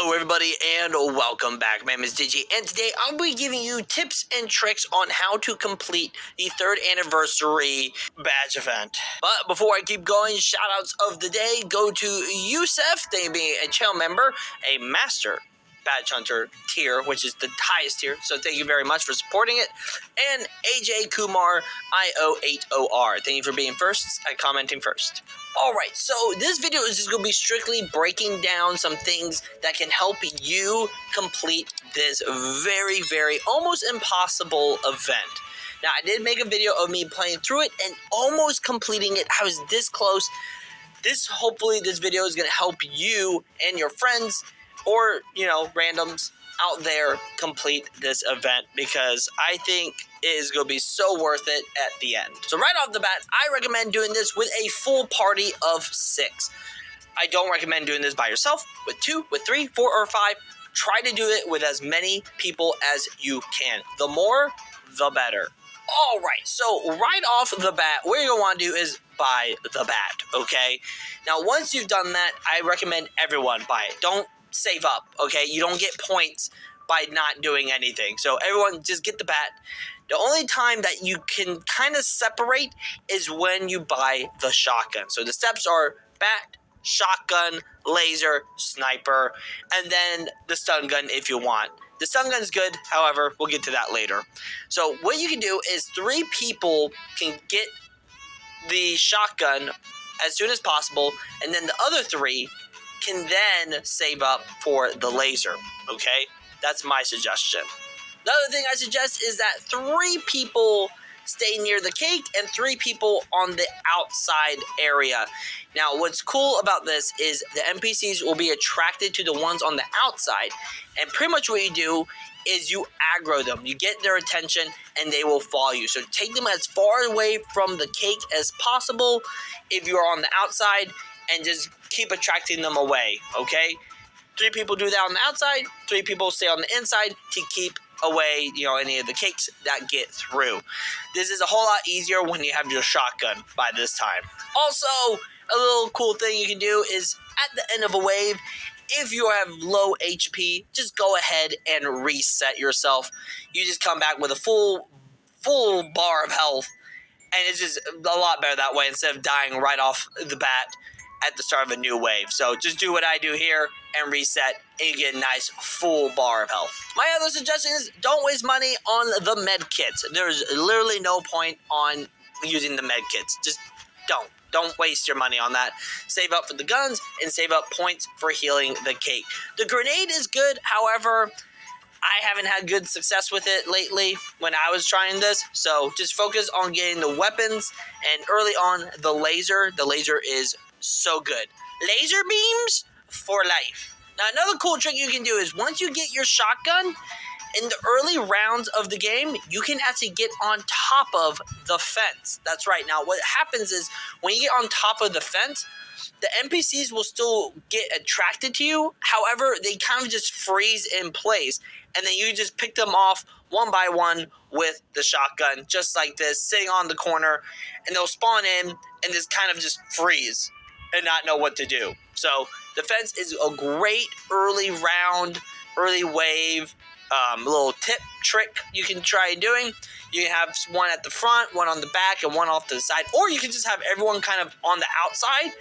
Hello everybody and welcome back. My name is Digi and today I'll be giving you tips and tricks on how to complete the 3rd anniversary badge event. But before I keep going, shoutouts of the day go to Yusef, they being a channel member, a master badge hunter tier, which is the highest tier, so thank you very much for supporting it, and AJ Kumar IO8OR. Thank you for being first, commenting first. Alright, so this video is just going to be strictly breaking down some things that can help you complete this very, almost impossible event. Now, I did make a video of me playing through it and almost completing it. I was this close. Hopefully, this video is going to help you and your friends or, randoms out there complete this event because I think it is going to be so worth it at the end. So right off the bat, I recommend doing this with a full party of 6. I don't recommend doing this by yourself, with 2, with 3, 4, or 5. Try to do it with as many people as you can. The more, the better. All right, so right off the bat, what you're going to want to do is buy the bat, okay? Now, once you've done that, I recommend everyone buy it. Don't save up, okay? You don't get points by not doing anything. So everyone just get the bat. The only time that you can kind of separate is when you buy the shotgun. So the steps are bat, shotgun, laser, sniper, and then the stun gun if you want. The stun gun is good, however, we'll get to that later. So what you can do is 3 people can get the shotgun as soon as possible, and then the other 3 can then save up for the laser, okay? That's my suggestion. The other thing I suggest is that 3 people stay near the cake and 3 people on the outside area. Now, what's cool about this is the NPCs will be attracted to the ones on the outside, and pretty much what you do is you aggro them. You get their attention and they will follow you. So take them as far away from the cake as possible if you're on the outside, and just keep attracting them away, okay? 3 people do that on the outside, 3 people stay on the inside to keep away, any of the cakes that get through. This is a whole lot easier when you have your shotgun by this time. Also, a little cool thing you can do is at the end of a wave, if you have low HP, just go ahead and reset yourself. You just come back with a full bar of health, and it's just a lot better that way instead of dying right off the bat at the start of a new wave. So just do what I do here and reset, and you get a nice full bar of health. My other suggestion is don't waste money on the med kits. There's literally no point on using the med kits. Just don't waste your money on that. Save up for the guns and save up points for healing the cake. The grenade is good, however, I haven't had good success with it lately when I was trying this, so just focus on getting the weapons, and early on, the laser. The laser is so good. Laser beams for life. Now, another cool trick you can do is once you get your shotgun, in the early rounds of the game, you can actually get on top of the fence. That's right. Now, what happens is when you get on top of the fence, the NPCs will still get attracted to you. However, they kind of just freeze in place, and then you just pick them off one by one with the shotgun, just like this, sitting on the corner, and they'll spawn in and just kind of just freeze and not know what to do. So the fence is a great early round, early wave little tip trick you can try doing. You can have one at the front, one on the back, and one off to the side, or you can just have everyone kind of on the outside,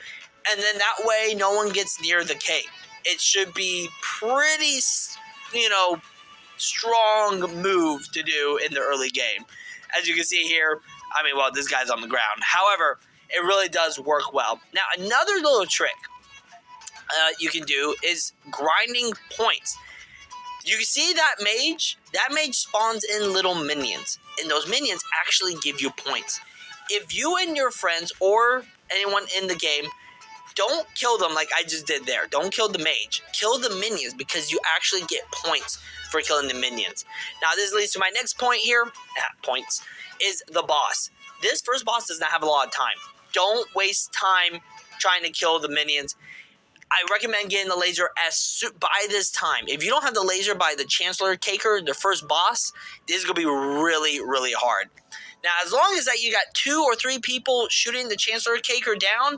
and then that way no one gets near the cake. It should be pretty, strong move to do in the early game. As you can see here, this guy's on the ground. However, it really does work well. Now, another little trick you can do is grinding points. You see that mage? That mage spawns in little minions, and those minions actually give you points. If you and your friends or anyone in the game don't kill them like I just did there, don't kill the mage, kill the minions, because you actually get points for killing the minions. Now, this leads to my next point here, points, is the boss. This first boss does not have a lot of time. Don't waste time trying to kill the minions. I recommend getting the laser by this time. If you don't have the laser by the Chancellor Caker, the first boss, this is going to be really hard. Now, as long as that you got 2 or 3 people shooting the Chancellor Caker down,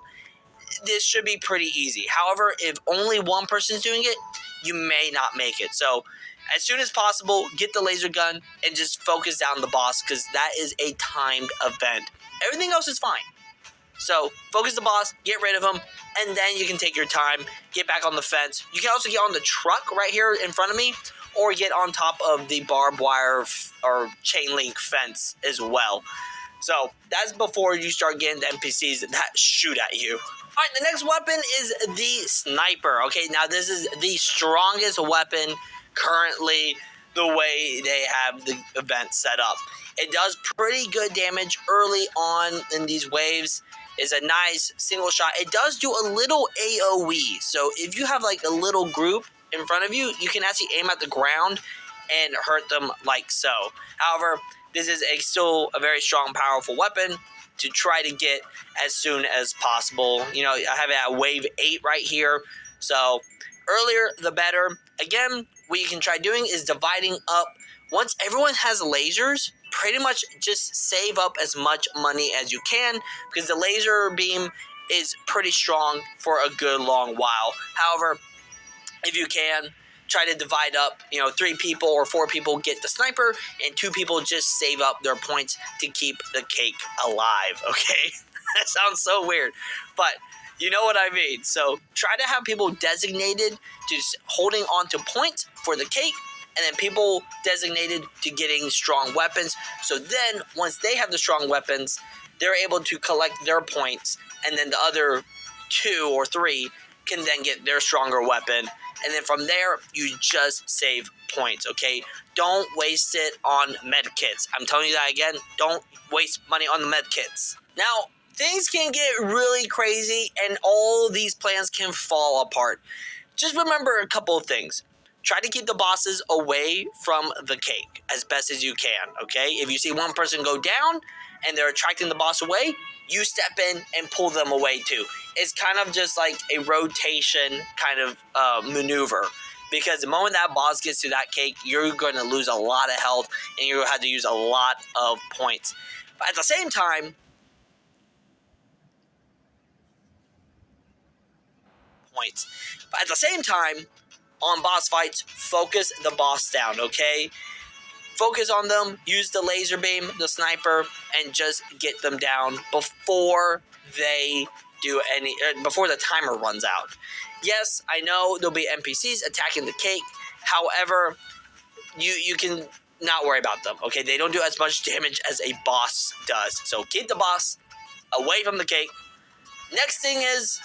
this should be pretty easy. However, if only one person's doing it, you may not make it. So as soon as possible, get the laser gun and just focus down the boss, because that is a timed event. Everything else is fine. So focus the boss, get rid of him, and then you can take your time, get back on the fence. You can also get on the truck right here in front of me, or get on top of the barbed wire or chain link fence as well. So that's before you start getting the NPCs that shoot at you. All right, the next weapon is the sniper. Okay, now this is the strongest weapon currently the way they have the event set up. It does pretty good damage early on in these waves. It's a nice single shot. It does do a little AoE. So if you have like a little group in front of you, you can actually aim at the ground and hurt them like so. However, this is still a very strong, powerful weapon to try to get as soon as possible. You know, I have it at wave 8 right here. So earlier, the better. Again, what you can try doing is dividing up. Once everyone has lasers, pretty much just save up as much money as you can, because the laser beam is pretty strong for a good long while. However, if you can, try to divide up, 3 people or 4 people get the sniper, and 2 people just save up their points to keep the cake alive, okay? That sounds so weird, but you know what I mean. So try to have people designated to holding on to points for the cake, and then people designated to getting strong weapons. So then once they have the strong weapons, they're able to collect their points, and then the other 2 or 3 can then get their stronger weapon. And then from there, you just save points, okay? Don't waste it on med kits. I'm telling you that again. Don't waste money on the med kits. Now, things can get really crazy, and all these plans can fall apart. Just remember a couple of things. Try to keep the bosses away from the cake as best as you can, okay? If you see one person go down and they're attracting the boss away, you step in and pull them away too. It's kind of just like a rotation kind of maneuver, because the moment that boss gets to that cake, you're going to lose a lot of health and you're going to have to use a lot of points. But at the same time, on boss fights, focus the boss down, okay? Focus on them, use the laser beam, the sniper, and just get them down before before the timer runs out. Yes, I know there'll be NPCs attacking the cake. However, you can not worry about them, okay? They don't do as much damage as a boss does. So keep the boss away from the cake. Next thing is,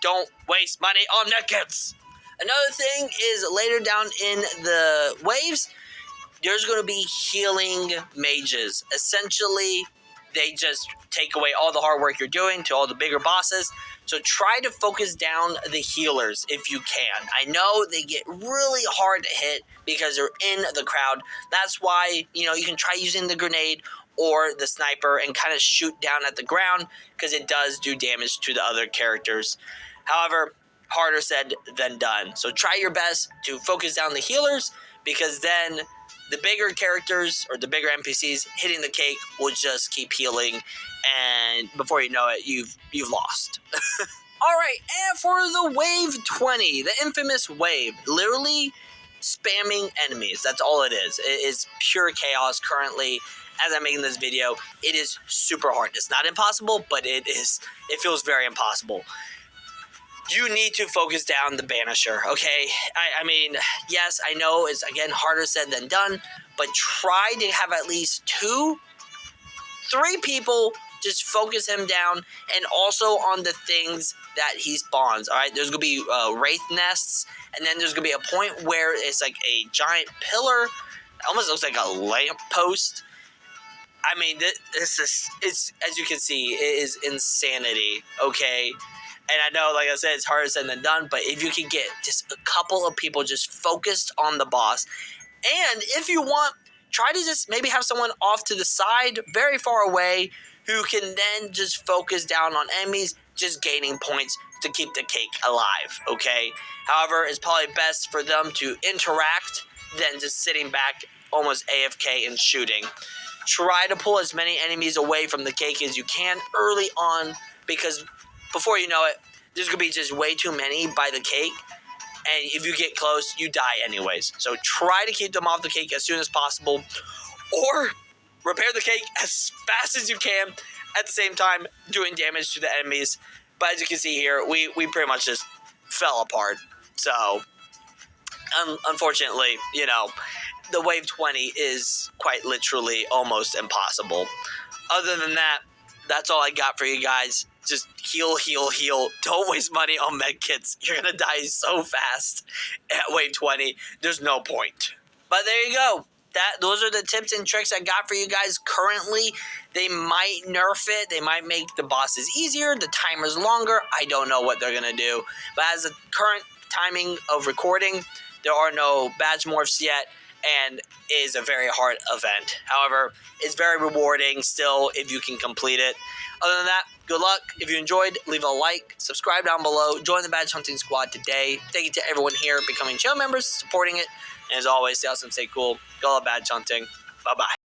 don't waste money on medkits. Another thing is, later down in the waves, there's going to be healing mages. Essentially, they just take away all the hard work you're doing to all the bigger bosses. So try to focus down the healers if you can. I know they get really hard to hit because they're in the crowd. That's why, you can try using the grenade or the sniper and kind of shoot down at the ground, because it does do damage to the other characters. However, harder said than done. So try your best to focus down the healers, because then the bigger characters or the bigger NPCs hitting the cake will just keep healing, and before you know it, you've lost. All right, and for the wave 20, the infamous wave, literally spamming enemies. That's all it is. It is pure chaos currently. As I'm making this video, it is super hard. It's not impossible, but it feels very impossible. You need to focus down the Banisher, okay? I mean, yes, I know it's, again, harder said than done, but try to have at least 2, 3 people just focus him down, and also on the things that he spawns, all right? There's going to be wraith nests, and then there's going to be a point where it's like a giant pillar. It almost looks like a lamp post. I mean, it's as you can see, it is insanity, okay? And I know, like I said, it's harder said than done, but if you can get just a couple of people just focused on the boss, and if you want, try to just maybe have someone off to the side, very far away, who can then just focus down on enemies, just gaining points to keep the cake alive, okay? However, it's probably best for them to interact than just sitting back almost AFK and shooting. Try to pull as many enemies away from the cake as you can early on, because before you know it, there's going to be just way too many by the cake, and if you get close, you die anyways. So try to keep them off the cake as soon as possible, or repair the cake as fast as you can, at the same time doing damage to the enemies. But as you can see here, we pretty much just fell apart. So unfortunately, the wave 20 is quite literally almost impossible. Other than that, that's all I got for you guys. Just heal, heal, heal. Don't waste money on med kits. You're going to die so fast at wave 20. There's no point. But there you go. Those are the tips and tricks I got for you guys currently. They might nerf it. They might make the bosses easier, the timers longer. I don't know what they're going to do. But as the current timing of recording, there are no badge morphs yet, and it is a very hard event. However, it's very rewarding still if you can complete it. Other than that, good luck. If you enjoyed, leave a like, subscribe down below, join the badge hunting squad today. Thank you to everyone here becoming channel members, supporting it. And as always, stay awesome, stay cool. Go love badge hunting. Bye-bye.